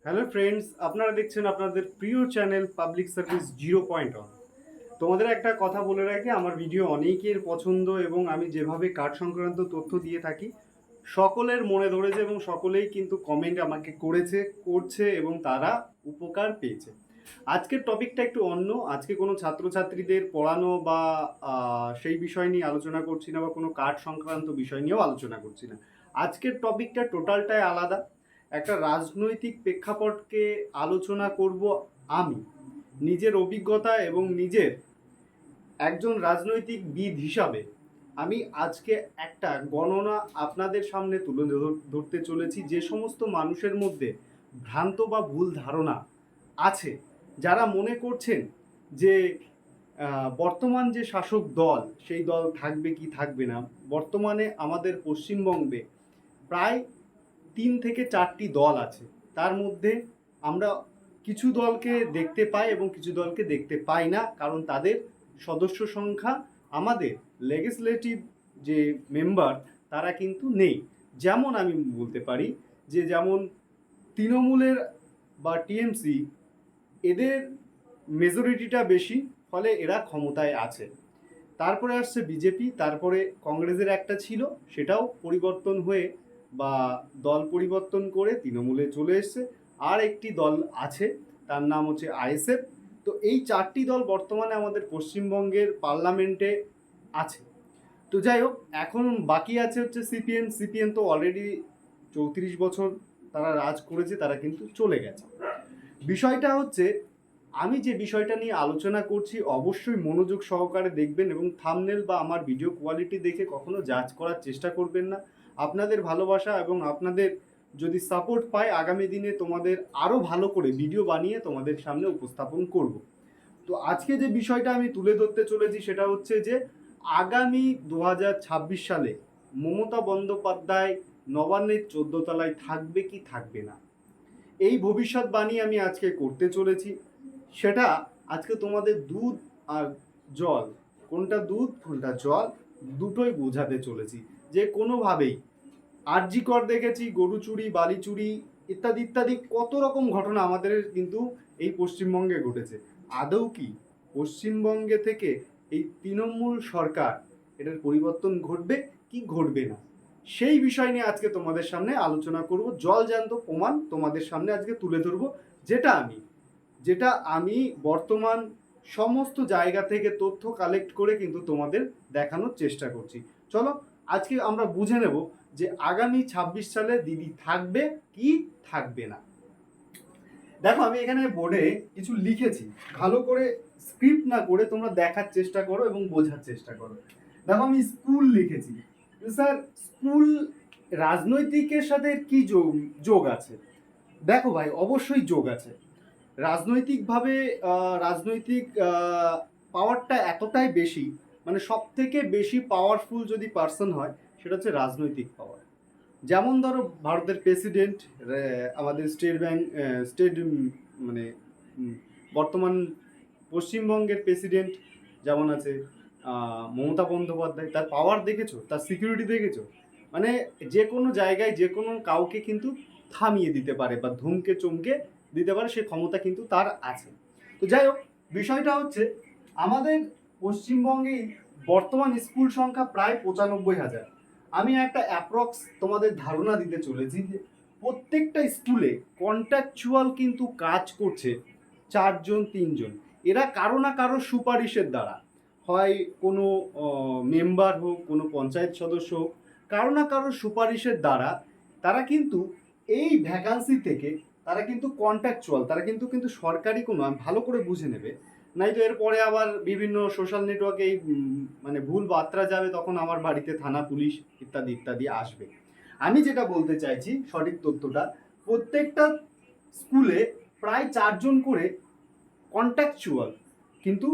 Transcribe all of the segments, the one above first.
Hello friends, আপনারা দেখছেন আপনাদের প্রিয় চ্যানেল পাবলিক সার্ভিস 0.1। তোমাদের একটা কথা বলে রাখি, আমার ভিডিও অনেকের পছন্দ এবং আমি যেভাবে কার্ড সংক্রান্ত তথ্য দিয়ে থাকি সকলের মনে ধরেছে এবং সকলেই কিন্তু কমেন্ট আমাকে করছে এবং তারা উপকার পেয়েছে। আজকের টপিকটা একটু অন্য। আজকে কোনো ছাত্রছাত্রীদের পড়ানো বা সেই বিষয় নিয়ে আলোচনা করছি না, বা কোনো কার্ড সংক্রান্ত বিষয় নিয়েও আলোচনা করছি না। আজকের টপিকটা টোটালটাই আলাদা। একটা রাজনৈতিক প্রেক্ষাপটকে আলোচনা করব আমি নিজের অভিজ্ঞতা এবং নিজের একজন রাজনৈতিকবিদ হিসাবে। আমি আজকে একটা গণনা আপনাদের সামনে তুলে ধরতে চলেছি, যে সমস্ত মানুষের মধ্যে ভ্রান্ত বা ভুল ধারণা আছে, যারা মনে করছেন যে বর্তমান যে শাসক দল সেই দল থাকবে কি থাকবে না। বর্তমানে আমাদের পশ্চিমবঙ্গে প্রায় 3 থেকে 4টি দল আছে। তার মধ্যে আমরা কিছু দলকে দেখতে পাই এবং কিছু দলকে দেখতে পাই না, কারণ তাদের সদস্য সংখ্যা আমাদের লেজিসলেটিভ যে মেম্বার তারা কিন্তু নেই। যেমন আমি বলতে পারি যে যেমন তৃণমূলের বা টিএমসি, এদের মেজরিটিটা বেশি, ফলে এরা ক্ষমতায় আছে। তারপরে আসছে বিজেপি, তারপরে কংগ্রেসের একটা ছিল, সেটাও পরিবর্তন হয়ে বা দল পরিবর্তন করে তৃণমূলে চলে এসছে। আর একটি দল আছে, তার নাম হচ্ছে আইএসএফ। তো এই 4টি দল বর্তমানে আমাদের পশ্চিমবঙ্গের পার্লামেন্টে আছে। তো যাই হোক, এখন বাকি আছে হচ্ছে সিপিএম। সিপিএম তো অলরেডি 34 বছর তারা রাজ করেছে, তারা কিন্তু চলে গেছে। বিষয়টা হচ্ছে, আমি যে বিষয়টা নিয়ে আলোচনা করছি অবশ্যই মনোযোগ সহকারে দেখবেন এবং থাম্বনেল বা আমার ভিডিও কোয়ালিটি দেখে কখনো জাজ করার চেষ্টা করবেন না। আপনাদের ভালোবাসা এবং আপনাদের যদি সাপোর্ট পাই, আগামী দিনে তোমাদের আরও ভালো করে ভিডিও বানিয়ে তোমাদের সামনে উপস্থাপন করব। তো আজকে যে বিষয়টা আমি তুলে ধরতে চলেছি সেটা হচ্ছে যে আগামী 2026 সালে মমতা বন্দ্যোপাধ্যায় নবান্নের 14 তলায় থাকবে কি থাকবে না, এই ভবিষ্যৎবাণী আমি আজকে করতে চলেছি। সেটা আজকে তোমাদের দুধ আর জল, কোনটা দুধ কোনটা জল, দুটোই বোঝাতে চলেছি। যে কোনোভাবেই আরজি কর দেখেছি, গরু চুরি, বালি চুরি ইত্যাদি ইত্যাদি কত রকম ঘটনা আমাদের কিন্তু এই পশ্চিমবঙ্গে ঘটেছে। আদৌ কি পশ্চিমবঙ্গে থেকে এই তৃণমূল সরকার এটার পরিবর্তন ঘটবে কি ঘটবে না, সেই বিষয় নিয়ে আজকে তোমাদের সামনে আলোচনা করব। জলজ্যান্ত প্রমাণ তোমাদের সামনে আজকে তুলে ধরবো, যেটা আমি বর্তমান সমস্ত জায়গা থেকে তথ্য কালেক্ট করে কিন্তু তোমাদের দেখানোর চেষ্টা করছি। চলো আজকে আমরা বুঝে নেব যে আগামী 26 সালে দিদি থাকবে কি থাকবে না। দেখো, আমি এখানে বোর্ডে কিছু লিখেছি, ভালো করে স্ক্রিপ্ট না করে তোমরা দেখার চেষ্টা করো এবং বোঝার চেষ্টা করো। দেখো, আমি স্কুল লিখেছি। স্যার, স্কুল রাজনৈতিকের সাথে কি যোগ আছে? দেখো ভাই, অবশ্যই যোগ আছে। রাজনৈতিকভাবে রাজনৈতিক পাওয়ারটা এতটাই বেশি, মানে সব থেকে বেশি পাওয়ারফুল যদি পার্সন হয় সেটা হচ্ছে রাজনৈতিক পাওয়ার। যেমন ধরো ভারতের প্রেসিডেন্ট, আমাদের স্টেট ব্যাংক, স্টেট মানে বর্তমান পশ্চিমবঙ্গের প্রেসিডেন্ট যেমন আছে মমতা বন্দ্যোপাধ্যায়, তার পাওয়ার দেখেছো, তার সিকিউরিটি দেখেছো। মানে যে কোনো জায়গায় যে কোনো কাউকে কিন্তু থামিয়ে দিতে পারে বা ধমকে চমকে দিতে পারে, সে ক্ষমতা কিন্তু তার আছে। তো যাই হোক, বিষয়টা হচ্ছে আমাদের পশ্চিমবঙ্গে বর্তমান স্কুল সংখ্যা প্রায় 95,000। আমি একটা অ্যাপ্রক্স তোমাদের ধারণা দিতে চলেছি যে প্রত্যেকটা স্কুলে কন্ট্রাকচুয়াল কিন্তু কাজ করছে 4 জন 3 জন। এরা কারো না কারো সুপারিশের দ্বারা, হয় কোনো মেম্বার হোক, কোনো পঞ্চায়েত সদস্য হোক, কারো না কারো সুপারিশের দ্বারা তারা কিন্তু এই ভ্যাকান্সি থেকে তারা কিন্তু কন্ট্রাকচুয়াল, তারা কিন্তু কিন্তু সরকারি কোনো, ভালো করে বুঝে নেবে, নাই তো এরপরে আবার বিভিন্ন সোশ্যাল নেটওয়ার্কে এই মানে ভুল বার্তা যাবে, তখন আমার বাড়িতে থানা পুলিশ ইত্যাদি ইত্যাদি আসবে। আমি যেটা বলতে চাইছি সঠিক তথ্যটা, প্রত্যেকটা স্কুলে প্রায় 4 জন করে কন্ট্রাকচুয়াল কিন্তু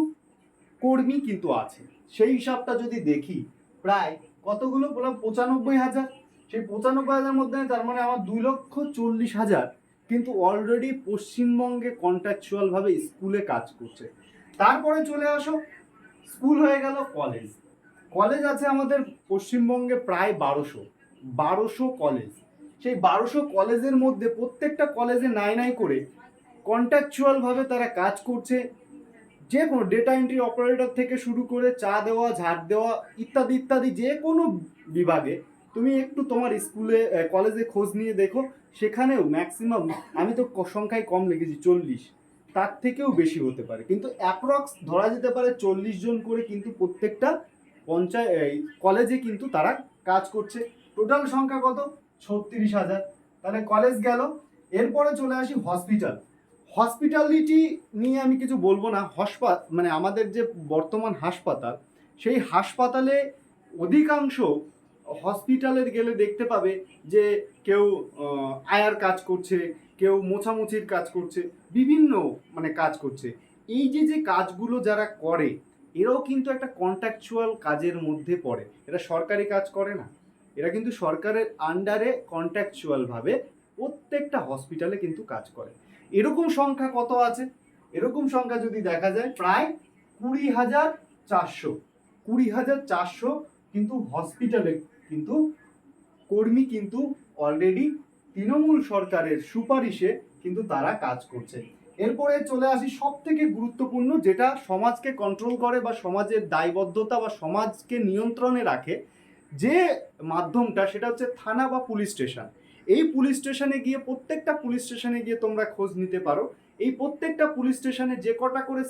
কর্মী কিন্তু আছে। সেই হিসাবটা যদি দেখি, প্রায় কতগুলো বললাম, 95,000। সেই 95,000 মধ্যে তার মানে আমার 2,40,000 কিন্তু অলরেডি পশ্চিমবঙ্গে কন্ট্রাকচুয়ালভাবে স্কুলে কাজ করছে। তারপরে চলে আসো, স্কুল হয়ে গেল, কলেজ। কলেজ আছে আমাদের পশ্চিমবঙ্গে প্রায় 1200 কলেজ। সেই 1200 কলেজের মধ্যে প্রত্যেকটা কলেজে নাই নাই করে কন্ট্রাকচুয়ালভাবে তারা কাজ করছে। যে কোনো ডেটা এন্ট্রি অপারেটর থেকে শুরু করে চা দেওয়া, ঝাড় দেওয়া ইত্যাদি ইত্যাদি যে কোনো বিভাগে তুমি একটু তোমার স্কুলে কলেজে খোঁজ নিয়ে দেখো, সেখানেও ম্যাক্সিমাম, আমি তো সংখ্যায় কম লিখেছি 40, তার থেকেও বেশি হতে পারে, কিন্তু অ্যাপ্রক্স ধরা যেতে পারে 40 জন করে কিন্তু প্রত্যেকটা কলেজে কিন্তু তারা কাজ করছে। টোটাল সংখ্যা কত? 36,000। তাহলে কলেজ গেল। এরপরে চলে আসি হসপিটাল। হসপিটালিটি নিয়ে আমি কিছু বলবো না। মানে আমাদের যে বর্তমান হাসপাতাল, সেই হাসপাতালে অধিকাংশ হসপিটালে গেলে দেখতে পাবে যে কেউ আয়ার কাজ করছে, কেউ মোছামুছির কাজ করছে, বিভিন্ন মানে কাজ করছে। এই যে যে কাজগুলো যারা করে, এরাও কিন্তু একটা কন্ট্রাকচুয়াল কাজের মধ্যে পড়ে। এরা সরকারি কাজ করে না, এরা কিন্তু সরকারের আন্ডারে কন্ট্রাকচুয়ালভাবে প্রত্যেকটা হসপিটালে কিন্তু কাজ করে। এরকম সংখ্যা কত আছে? এরকম সংখ্যা যদি দেখা যায় প্রায় 20,400। 20,400 কিন্তু হসপিটালে কিন্তু কর্মী কিন্তু অলরেডি তৃণমূল সরকারের সুপারিশে কিন্তু তারা কাজ করছে। এরপরে চলে আসি সব থেকে গুরুত্বপূর্ণ, যেটা সমাজকে কন্ট্রোল করে বা সমাজের দায়বদ্ধতা বা সমাজকে নিয়ন্ত্রণে রাখে যে মাধ্যমটা, সেটা হচ্ছে থানা বা পুলিশ স্টেশন। এই পুলিশ স্টেশনে গিয়ে, প্রত্যেকটা পুলিশ স্টেশনে গিয়ে তোমরা খোঁজ নিতে পারো। এই প্রত্যেকটা পুলিশ স্টেশনে যে কটা করে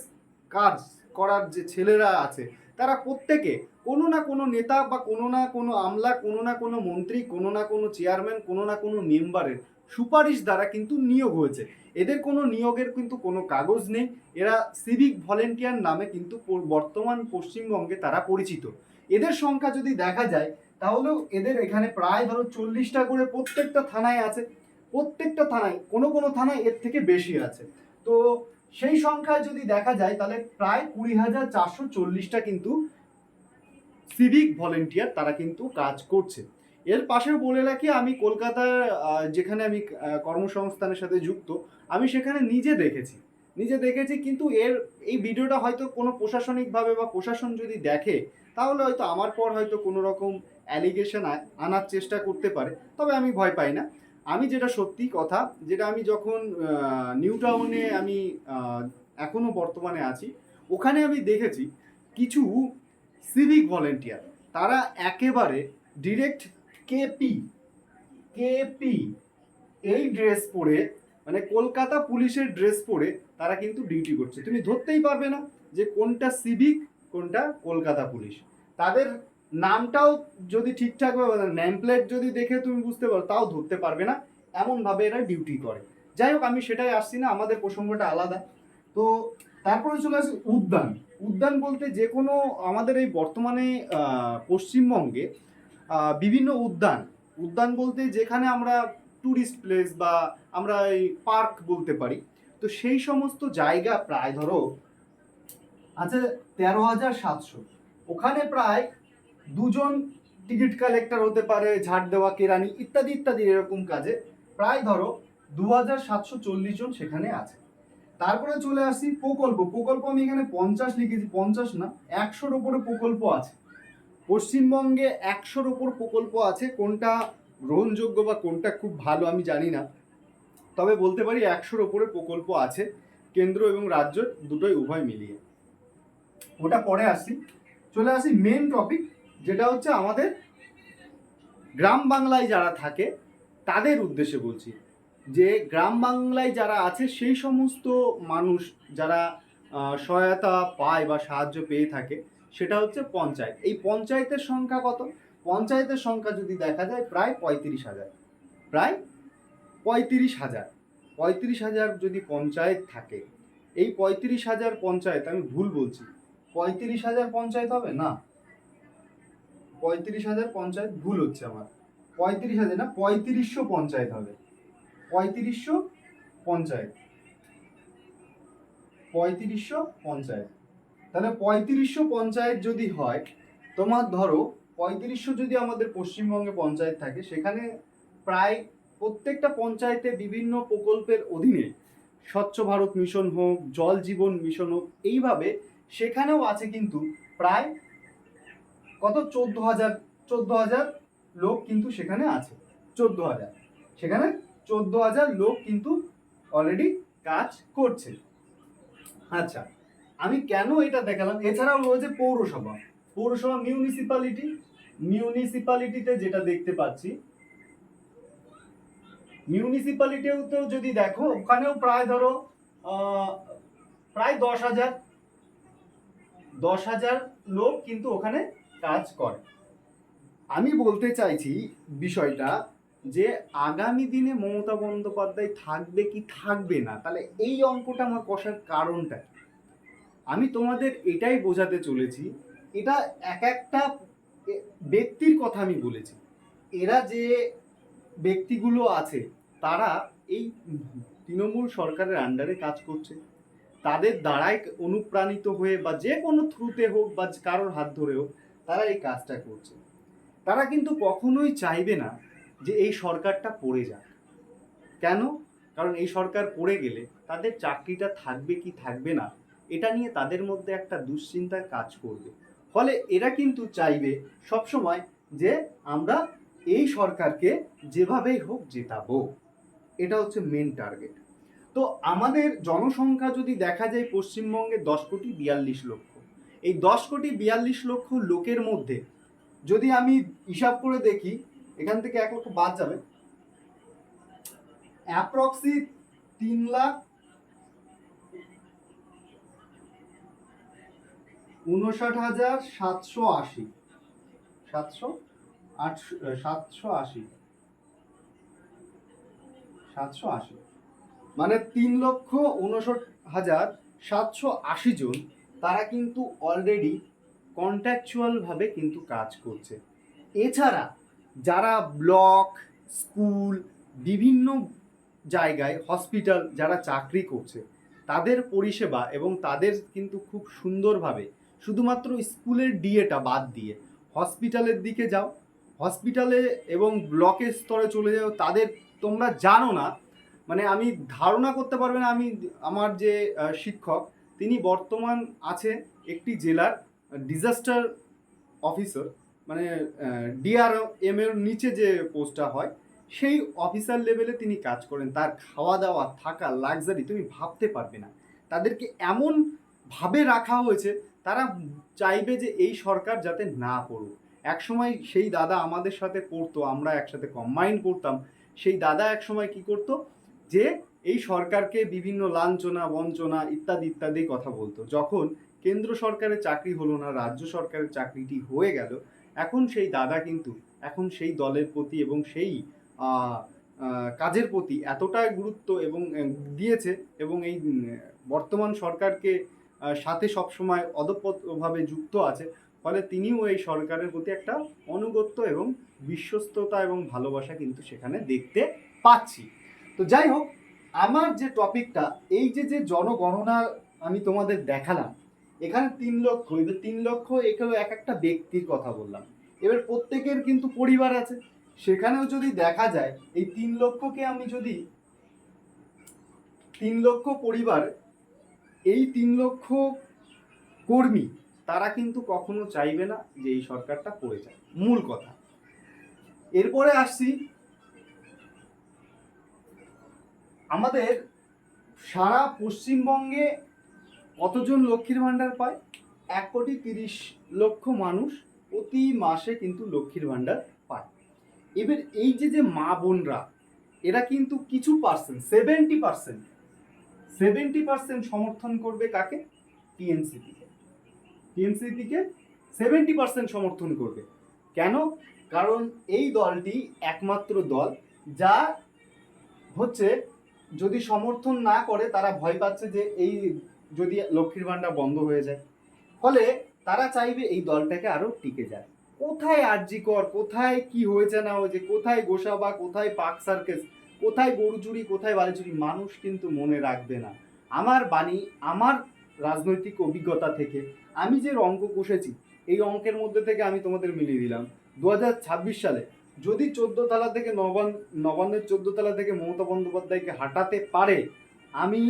কাজ করার যে ছেলেরা আছে, তারা প্রত্যেকে কোনো না কোনো নেতা বা কোনো না কোনো আমলা, কোনো না কোনো মন্ত্রী, কোনো না কোনো চেয়ারম্যান, কোনো না কোনো মেম্বারের সুপারিশ দ্বারা কিন্তু নিয়োগ হয়েছে। এদের কোনো নিয়োগের কিন্তু কোনো কাগজ নেই। এরা সিভিক ভলেন্টিয়ার নামে কিন্তু বর্তমান পশ্চিমবঙ্গে তারা পরিচিত। এদের সংখ্যা যদি দেখা যায়, তাহলেও এদের এখানে প্রায় ধরো 40টা করে প্রত্যেকটা থানায় আছে। প্রত্যেকটা থানায়, কোনো কোনো থানায় এর থেকে বেশি আছে। তো সেই সংখ্যায় যদি দেখা যায়, তাহলে প্রায় 20,440টা কিন্তু সিভিক ভলেন্টিয়ার তারা কিন্তু কাজ করছে। এর পাশে বলে রাখি, আমি কলকাতার যেখানে আমি কর্মসংস্থানের সাথে যুক্ত, আমি সেখানে নিজে দেখেছি। কিন্তু এই ভিডিওটা হয়তো কোনো প্রশাসনিকভাবে বা প্রশাসন যদি দেখে, তাহলে হয়তো আমার পর হয়তো কোনো রকম অ্যালিগেশন আনার চেষ্টা করতে পারে। তবে আমি ভয় পাই না। আমি যেটা সত্যি কথা, যেটা আমি যখন নিউ টাউনে আমি এখনো বর্তমানে আছি, ওখানে আমি দেখেছি কিছু সিভিক ভলেন্টিয়ার, তারা একেবারে ডিরেক্ট কেপি এই ড্রেস পরে, মানে কলকাতা পুলিশের ড্রেস পরে তারা কিন্তু ডিউটি করছে। তুমি ধরতেই পারবে না যে কোনটা সিভিক, কোনটা কলকাতা পুলিশ। তাদের নামটাও যদি ঠিকঠাকভাবে, নেম প্লেট যদি দেখে তুমি বুঝতে পারো, তাও ধরতে পারবে না, এমনভাবে এরা ডিউটি করে। যাই হোক, আমি সেটাই আসছি না, আমাদের প্রসঙ্গটা আলাদা। তো তারপরে চলে আসি উদ্যান। উদ্যান বলতে যে কোনো আমাদের এই বর্তমানে পশ্চিমবঙ্গে বিভিন্ন উদ্যান বলতে যেখানে আমরা ট্যুরিস্ট প্লেস বা আমরা এই পার্ক বলতে পারি, তো সেই সমস্ত জায়গা প্রায় ধরো আছে 13,700। ওখানে প্রায় 2জন টিকিট কালেক্টর হতে পারে, ঝাড় দেওয়া, কেরানি ইত্যাদি ইত্যাদি এরকম কাজে প্রায় ধরো 2,740 জন সেখানে আছে। তারপরে চলে আসি প্রকল্প আমি এখানে 50 লিখেছি, 50 না, 100-র উপরে প্রকল্প আছে পশ্চিমবঙ্গে। 100-র উপর প্রকল্প আছে। কোনটা গ্রহণযোগ্য বা কোনটা খুব ভালো আমি জানি না, তবে বলতে পারি 100-র উপরে প্রকল্প আছে, কেন্দ্র এবং রাজ্য দুটোই উভয় মিলিয়ে। ওটা পরে আসি। চলে আসি মেন টপিক, যেটা হচ্ছে আমাদের গ্রাম বাংলায় যারা থাকে তাদের উদ্দেশ্যে বলছি। যে গ্রাম বাংলায় যারা আছে সেই সমস্ত মানুষ যারা সহায়তা পায় বা সাহায্য পেয়ে থাকে, সেটা হচ্ছে পঞ্চায়েত। এই পঞ্চায়েতের সংখ্যা কত? পঞ্চায়েতের সংখ্যা যদি দেখা যায় প্রায় 35,000। প্রায় 35,000। 35,000 যদি পঞ্চায়েত থাকে, এই 35,000 পঞ্চায়েত, আমি ভুল বলছি, 35,000 পঞ্চায়েত হবে না, 35,000 পঞ্চায়েত ভুল হচ্ছে আমার, 35,000 না, 3500 পঞ্চায়েত হবে। 3500 পঞ্চায়েত, 3500 পঞ্চায়েত। তাহলে 3500 পঞ্চায়েত যদি হয়, তোমার ধরো 3500 যদি আমাদের পশ্চিমবঙ্গে পঞ্চায়েত থাকে, সেখানে প্রায় প্রত্যেকটা পঞ্চায়েতে বিভিন্ন প্রকল্পের অধীনে স্বচ্ছ ভারত মিশন হোক, জল জীবন মিশন হোক, এইভাবে সেখানেও আছে কিন্তু প্রায় কত 14,000 লোক কিন্তু সেখানে আছে। 14,000। সেখানে 14,000 লোক কিন্তু অলরেডি কাজ করছে। আচ্ছা, আমি কেন এটা দেখালাম, এছাড়াও রয়েছে পৌরসভা, মিউনিসিপালিটিতে যেটা দেখতে পাচ্ছি, মিউনিসিপালিটিতেও যদি দেখো ওখানেও প্রায় ধরো প্রায় 10,000 লোক কিন্তু ওখানে কাজ করে। আমি বলতে চাইছি বিষয়টা যে আগামী দিনে মমতা বন্দ্যোপাধ্যায় থাকবে কি থাকবে না, তাহলে এই অঙ্কটা আমার কষার কারণটা কি? আমি তোমাদের এটাই বোঝাতে চলেছি, এটা এক একটা ব্যক্তির কথা আমি বলেছি। এরা যে ব্যক্তিগুলো আছে তারা এই তৃণমূল সরকারের আন্ডারে কাজ করছে, তাদের দ্বারাই অনুপ্রাণিত হয়ে বা যে কোনো থ্রুতে হোক বা কারোর হাত ধরে হোক তারা এই কাজটা করছে। তারা কিন্তু কখনোই চাইবে না যে এই সরকারটা পড়ে যাক। কেন? কারণ এই সরকার পড়ে গেলে তাদের চাকরিটা থাকবে কি থাকবে না এটা নিয়ে তাদের মধ্যে একটা দুশ্চিন্তা কাজ করবে। ফলে এরা কিন্তু চাইবে সবসময় যে আমরা এই সরকারকে যেভাবেই হোক জেতাবো, এটা হচ্ছে মেন টার্গেট। তো আমাদের জনসংখ্যা যদি দেখা যায় পশ্চিমবঙ্গে 10,42,00,000। এই 10,42,00,000 লোকের মধ্যে যদি আমি হিসাব করে দেখি, এখান থেকে 1 লক্ষ বাদ যাবে, অ্যাপ্রক্সি 3,59,780 780 মানে 3,59,780 জন তারা কিন্তু অলরেডি কন্ট্রাকচুয়াল ভাবে কিন্তু কাজ করছে। এছাড়া যারা ব্লক, স্কুল, বিভিন্ন জায়গায় হসপিটাল যারা চাকরি করছে তাদের পরিষেবা এবং তাদের কিন্তু খুব সুন্দরভাবে, শুধুমাত্র স্কুলের ডিএটা বাদ দিয়ে হসপিটালের দিকে যাও, হসপিটালে এবং ব্লকের স্তরে চলে যাও, তাদের তোমরা জানো না, মানে আমি ধারণা করতে পারবে না। আমি আমার যে শিক্ষক তিনি বর্তমান আছে একটি জেলার ডিজাস্টার অফিসার, মানে ডিআরএম এর নিচে যে পোস্টটা হয় সেই অফিসার লেভেলে তিনি কাজ করেন। তার খাওয়া দাওয়া থাকা লাক্সারি তুমি ভাবতে পারবে না। তাদেরকে এমন ভাবে রাখা হয়েছে, তারা চাইবে যে এই সরকার যাতে না পড়ুক। একসময় সেই দাদা আমাদের সাথে পড়তো, আমরা একসাথে কম্বাইন করতাম। সেই দাদা একসময় কি করতো, যে এই সরকারকে বিভিন্ন লাঞ্ছনা বঞ্চনা ইত্যাদি ইত্যাদি কথা বলতো। যখন কেন্দ্র সরকারের চাকরি হলো না, রাজ্য সরকারের চাকরিটি হয়ে গেল, এখন সেই দাদা কিন্তু এখন সেই দলের প্রতি এবং সেই কাজের প্রতি এতটাই গুরুত্ব এবং দিয়েছে এবং এই বর্তমান সরকারকে সাথে সবসময় অদপ্রতভাবে যুক্ত আছে। ফলে তিনিও এই সরকারের প্রতি একটা অনুগত্য এবং বিশ্বস্ততা এবং ভালোবাসা কিন্তু সেখানে দেখতে পাচ্ছি। তো যাই হোক, আমার যে টপিকটা, এই যে যে জনগণনা আমি তোমাদের দেখালাম, এখানে 3 লক্ষ, এবার 3 লক্ষ এখানে এক একটা ব্যক্তির কথা বললাম। এবার প্রত্যেকের কিন্তু পরিবার আছে, সেখানেও যদি দেখা যায় এই 3 লক্ষকে আমি যদি 3 লক্ষ পরিবার, এই 3 লক্ষ কর্মী, তারা কিন্তু কখনো চাইবে না যে এই সরকারটা পড়ে যায়, মূল কথা। এরপরে আসছি, আমাদের সারা পশ্চিমবঙ্গে কতজন লক্ষ্মীর ভাণ্ডার পায়? 1,30,00,000 মানুষ প্রতি মাসে কিন্তু লক্ষ্মীর ভাণ্ডার পায়। এবার এই যে যে মা বোনরা, এরা কিন্তু কিছু পার্সেন্ট 70% সমর্থন করবে কাকে? টিএমসিপিকে। 70% সমর্থন করবে। কেন? কারণ এই দলটি একমাত্র দল যা হচ্ছে, যদি সমর্থন না করে তারা ভয় পাচ্ছে যে এই যদি লক্ষ্মীর ভাণ্ডার বন্ধ হয়ে যায়, ফলে তারা চাইবে এই দলটাকে আরো টিকে যায়। কোথায় আরজিকর, কোথায় কি হয়েছে না হয়েছে, কোথায় গোসাবা, কোথায় পাক সার্কেস, কোথায় গরু চুরি, কোথায় বালি চুরি, মানুষ কিন্তু মনে রাখবে না। আমার বাণী, আমার রাজনৈতিক অভিজ্ঞতা থেকে আমি যে অঙ্ক কষেছি, এই অঙ্কের মধ্যে থেকে আমি তোমাদের মিলিয়ে দিলাম 2026 সালে যদি 14 তলা থেকে নবান্নের 14 তলা থেকে মমতা বন্দ্যোপাধ্যায়কে হাঁটাতে পারে, আমি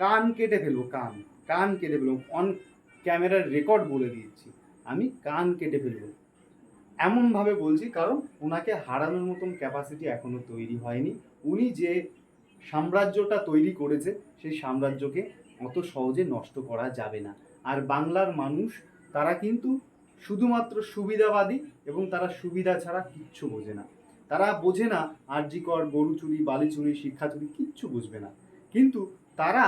কান কেটে ফেলবো, কান কেটে ফেলবো, অন ক্যামেরার রেকর্ড বলে দিচ্ছি, আমি কান কেটে ফেলবো। এমনভাবে বলছি কারণ ওনাকে হারানোর মতন ক্যাপাসিটি এখনো তৈরি হয়নি। উনি যে সাম্রাজ্যটা তৈরি করেছে সেই সাম্রাজ্যকে অত সহজে নষ্ট করা যাবে না। আর বাংলার মানুষ তারা কিন্তু শুধুমাত্র সুবিধাবাদী এবং তারা সুবিধা ছাড়া কিচ্ছু বোঝে না। তারা বোঝে না আরজি কর, গরু চুরি, বালি চুরি, শিক্ষা চুরি কিচ্ছু বুঝবে না। কিন্তু তারা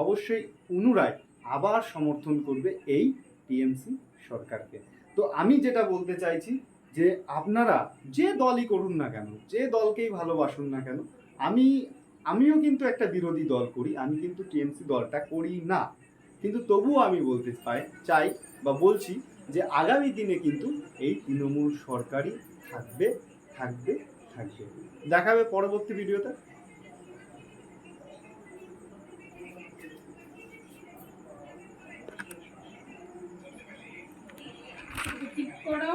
অবশ্যই পুনরায় আবার সমর্থন করবে এই টিএমসি সরকারকে। তো আমি যেটা বলতে চাইছি যে আপনারা যে দলই করুন না কেন, যে দলকেই ভালোবাসুন না কেন, আমিও কিন্তু একটা বিরোধী দল করি, আমি কিন্তু টিএমসি দলটা করি না। কিন্তু তবুও আমি বলতে চাই বা বলছি যে আগামী দিনে কিন্তু এই তৃণমূল সরকারই থাকবে থাকবে থাকবে। দেখা হবে পরবর্তী ভিডিওতে। ঠিক করো।